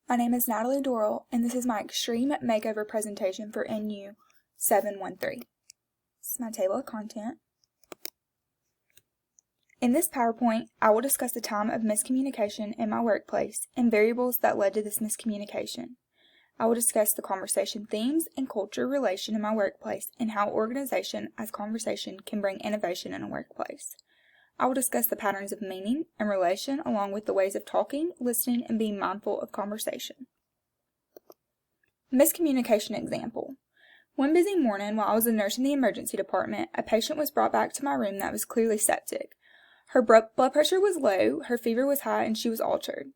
My name is Natalie Dorrell, and this is my extreme makeover presentation for NU 713. This is my table of content. In this PowerPoint, I will discuss the time of miscommunication in my workplace and variables that led to this miscommunication. I will discuss the conversation themes and culture relation in my workplace and how organization as conversation can bring innovation in a workplace. I will discuss the patterns of meaning and relation along with the ways of talking, listening, and being mindful of conversation. Miscommunication example. One busy morning while I was a nurse in the emergency department, a patient was brought back to my room that was clearly septic. Her blood pressure was low, her fever was high, and she was altered.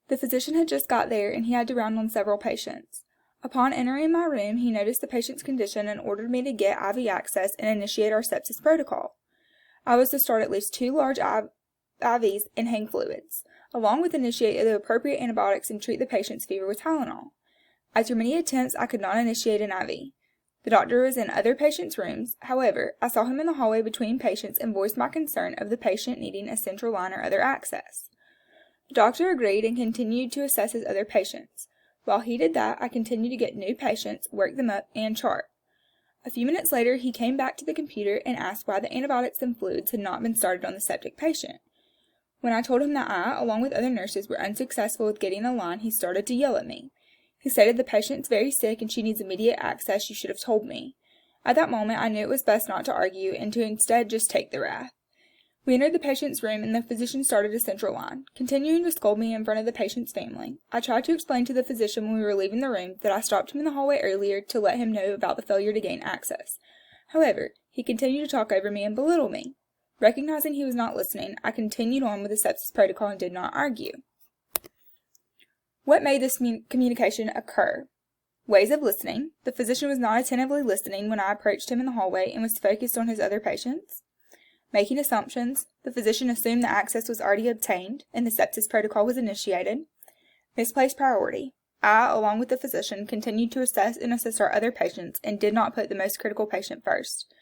The physician had just got there and he had to round on several patients. Upon entering my room, he noticed the patient's condition and ordered me to get IV access and initiate our sepsis protocol. I was to start at least 2 large IVs and hang fluids, along with initiate the appropriate antibiotics and treat the patient's fever with Tylenol. After many attempts, I could not initiate an IV. The doctor was in other patients' rooms. However, I saw him in the hallway between patients and voiced my concern of the patient needing a central line or other access. The doctor agreed and continued to assess his other patients. While he did that, I continued to get new patients, work them up, and chart. A few minutes later, he came back to the computer and asked why the antibiotics and fluids had not been started on the septic patient. When I told him that I, along with other nurses, were unsuccessful with getting a line, he started to yell at me. He stated the patient's very sick and she needs immediate access, you should have told me. At that moment, I knew it was best not to argue and to instead just take the wrath. We entered the patient's room and the physician started a central line, continuing to scold me in front of the patient's family. I tried to explain to the physician when we were leaving the room that I stopped him in the hallway earlier to let him know about the failure to gain access. However, he continued to talk over me and belittle me. Recognizing he was not listening, I continued on with the sepsis protocol and did not argue. What made this communication occur? Ways of listening. The physician was not attentively listening when I approached him in the hallway and was focused on his other patients. Making assumptions. The physician assumed that access was already obtained and the sepsis protocol was initiated. Misplaced priority. I, along with the physician, continued to assess and assist our other patients and did not put the most critical patient first.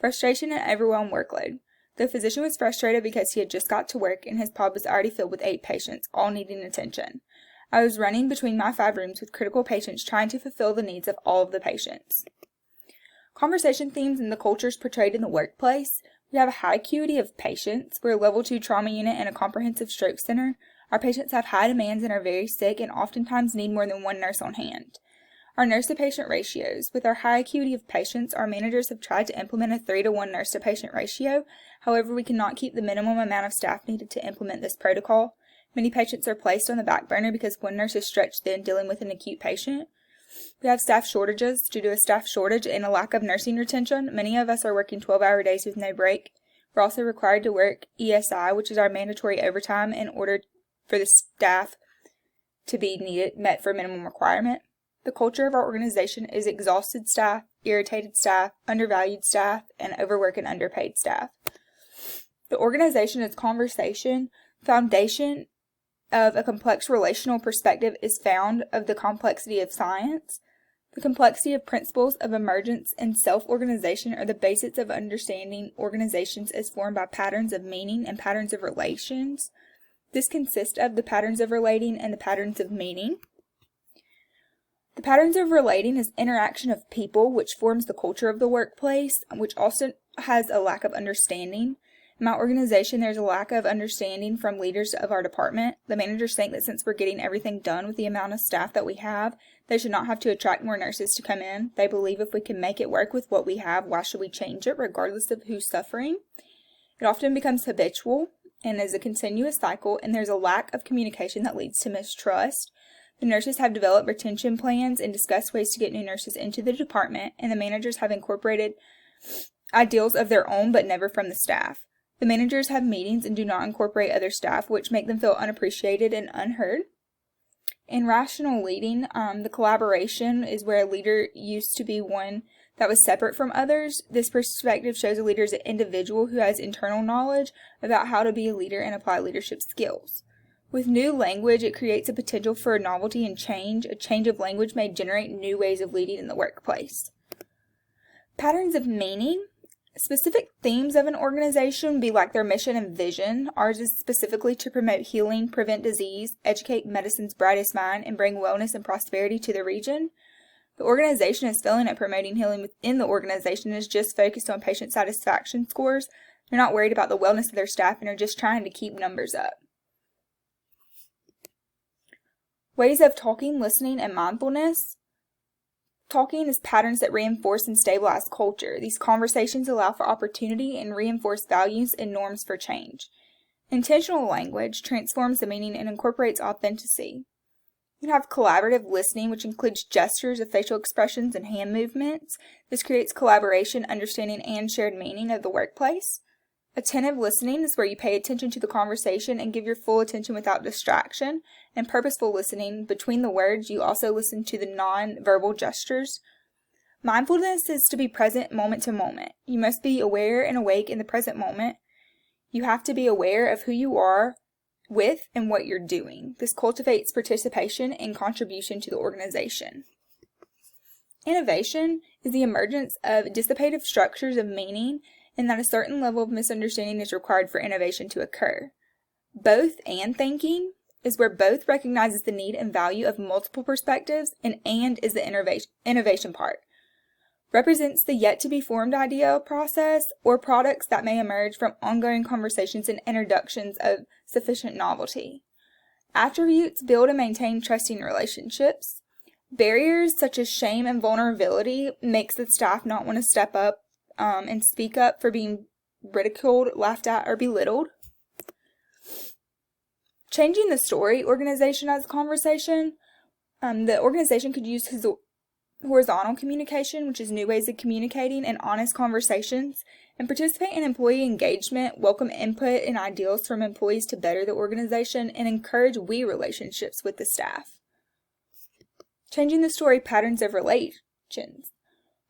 Frustration and overwhelmed workload. The physician was frustrated because he had just got to work and his pod was already filled with 8 patients, all needing attention. I was running between my 5 rooms with critical patients trying to fulfill the needs of all of the patients. Conversation themes and the cultures portrayed in the workplace. We have a high acuity of patients. We're a level 2 trauma unit and a comprehensive stroke center. Our patients have high demands and are very sick and oftentimes need more than 1 nurse on hand. Our nurse-to-patient ratios. With our high acuity of patients, our managers have tried to implement a 3-to-1 nurse-to-patient ratio. However, we cannot keep the minimum amount of staff needed to implement this protocol. Many patients are placed on the back burner because one nurse is stretched thin dealing with an acute patient. We have staff shortages. Due to a staff shortage and a lack of nursing retention, many of us are working 12-hour days with no break. We're also required to work ESI, which is our mandatory overtime, in order for the staff to be met for minimum requirement. The culture of our organization is exhausted staff, irritated staff, undervalued staff, and overworked and underpaid staff. The organization is conversation. Foundation of a complex relational perspective is found of the complexity of science. The complexity of principles of emergence and self-organization are the basis of understanding organizations as formed by patterns of meaning and patterns of relations. This consists of the patterns of relating and the patterns of meaning. The patterns of relating is interaction of people, which forms the culture of the workplace, which also has a lack of understanding. In my organization, there's a lack of understanding from leaders of our department. The managers think that since we're getting everything done with the amount of staff that we have, they should not have to attract more nurses to come in. They believe if we can make it work with what we have, why should we change it, regardless of who's suffering? It often becomes habitual and is a continuous cycle, and there's a lack of communication that leads to mistrust. The nurses have developed retention plans and discussed ways to get new nurses into the department, and the managers have incorporated ideals of their own but never from the staff. The managers have meetings and do not incorporate other staff, which make them feel unappreciated and unheard. In rational leading, the collaboration is where a leader used to be one that was separate from others. This perspective shows a leader as an individual who has internal knowledge about how to be a leader and apply leadership skills. With new language, it creates a potential for novelty and change. A change of language may generate new ways of leading in the workplace. Patterns of meaning. Specific themes of an organization would be like their mission and vision. Ours is specifically to promote healing, prevent disease, educate medicine's brightest mind, and bring wellness and prosperity to the region. The organization is failing at promoting healing within the organization and is just focused on patient satisfaction scores. They're not worried about the wellness of their staff and are just trying to keep numbers up. Ways of talking, listening, and mindfulness. Talking is patterns that reinforce and stabilize culture. These conversations allow for opportunity and reinforce values and norms for change. Intentional language transforms the meaning and incorporates authenticity. You can have collaborative listening, which includes gestures of facial expressions and hand movements. This creates collaboration, understanding, and shared meaning of the workplace. Attentive listening is where you pay attention to the conversation and give your full attention without distraction. And purposeful listening, between the words, you also listen to the non-verbal gestures. Mindfulness is to be present moment to moment. You must be aware and awake in the present moment. You have to be aware of who you are with and what you're doing. This cultivates participation and contribution to the organization. Innovation is the emergence of dissipative structures of meaning, and that a certain level of misunderstanding is required for innovation to occur. Both and thinking is where both recognizes the need and value of multiple perspectives, and is the innovation part. Represents the yet-to-be-formed idea process or products that may emerge from ongoing conversations and introductions of sufficient novelty. Attributes build and maintain trusting relationships. Barriers such as shame and vulnerability makes the staff not want to step up and speak up for being ridiculed, laughed at, or belittled. Changing the story organization as a conversation. The organization could use horizontal communication, which is new ways of communicating, and honest conversations, and participate in employee engagement, welcome input and ideals from employees to better the organization, and encourage we relationships with the staff. Changing the story patterns of relations.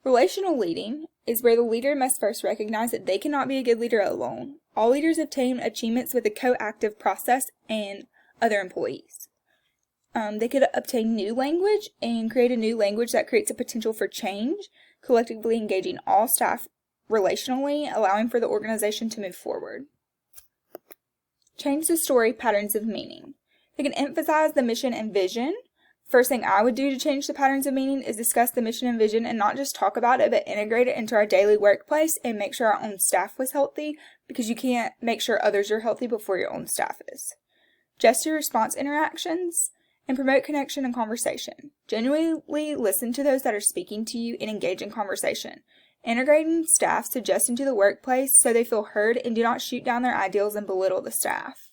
Relational leading is where the leader must first recognize that they cannot be a good leader alone. All leaders obtain achievements with a co-active process and other employees. They could obtain new language and create a new language that creates a potential for change, collectively engaging all staff relationally, allowing for the organization to move forward. Change the story patterns of meaning. They can emphasize the mission and vision. First thing I would do to change the patterns of meaning is discuss the mission and vision and not just talk about it, but integrate it into our daily workplace and make sure our own staff was healthy, because you can't make sure others are healthy before your own staff is. Gesture response interactions and promote connection and conversation. Genuinely listen to those that are speaking to you and engage in conversation. Integrating staff to adjust into the workplace so they feel heard and do not shoot down their ideals and belittle the staff.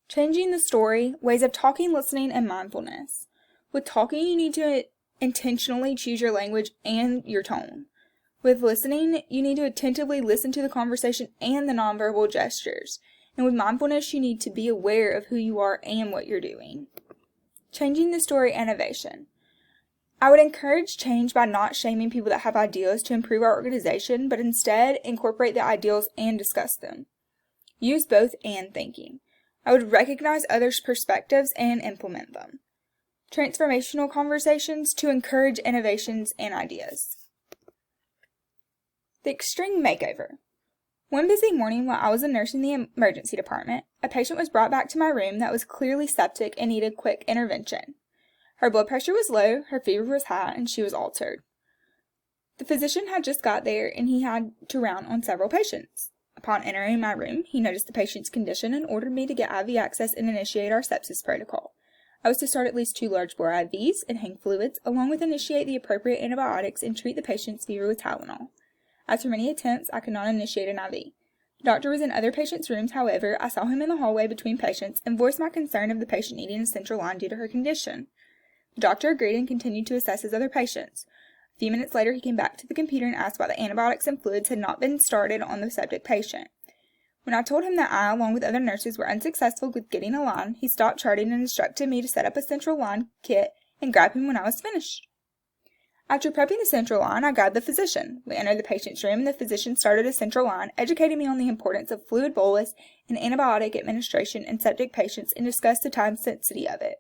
Changing the story, ways of talking, listening, and mindfulness. With talking, you need to intentionally choose your language and your tone. With listening, you need to attentively listen to the conversation and the nonverbal gestures. And with mindfulness, you need to be aware of who you are and what you're doing. Changing the story, innovation. I would encourage change by not shaming people that have ideas to improve our organization, but instead incorporate the ideals and discuss them. Use both and thinking. I would recognize others' perspectives and implement them. Transformational conversations to encourage innovations and ideas. The extreme makeover. One busy morning while I was a nurse in the emergency department, a patient was brought back to my room that was clearly septic and needed quick intervention. Her blood pressure was low, her fever was high, and she was altered. The physician had just got there and he had to round on several patients. Upon entering my room, he noticed the patient's condition and ordered me to get IV access and initiate our sepsis protocol. I was to start at least 2 large bore IVs and hang fluids, along with initiate the appropriate antibiotics and treat the patient's fever with Tylenol. After many attempts, I could not initiate an IV. The doctor was in other patients' rooms, however, I saw him in the hallway between patients and voiced my concern of the patient needing a central line due to her condition. The doctor agreed and continued to assess his other patients. A few minutes later, he came back to the computer and asked why the antibiotics and fluids had not been started on the septic patient. When I told him that I, along with other nurses, were unsuccessful with getting a line, he stopped charting and instructed me to set up a central line kit and grab him when I was finished. After prepping the central line, I grabbed the physician. We entered the patient's room and the physician started a central line, educating me on the importance of fluid bolus and antibiotic administration in septic patients and discussed the time sensitivity of it.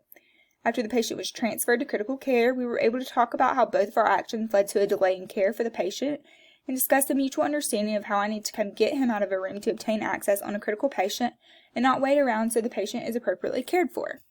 After the patient was transferred to critical care, we were able to talk about how both of our actions led to a delay in care for the patient and discuss a mutual understanding of how I need to come get him out of a room to obtain access on a critical patient and not wait around so the patient is appropriately cared for.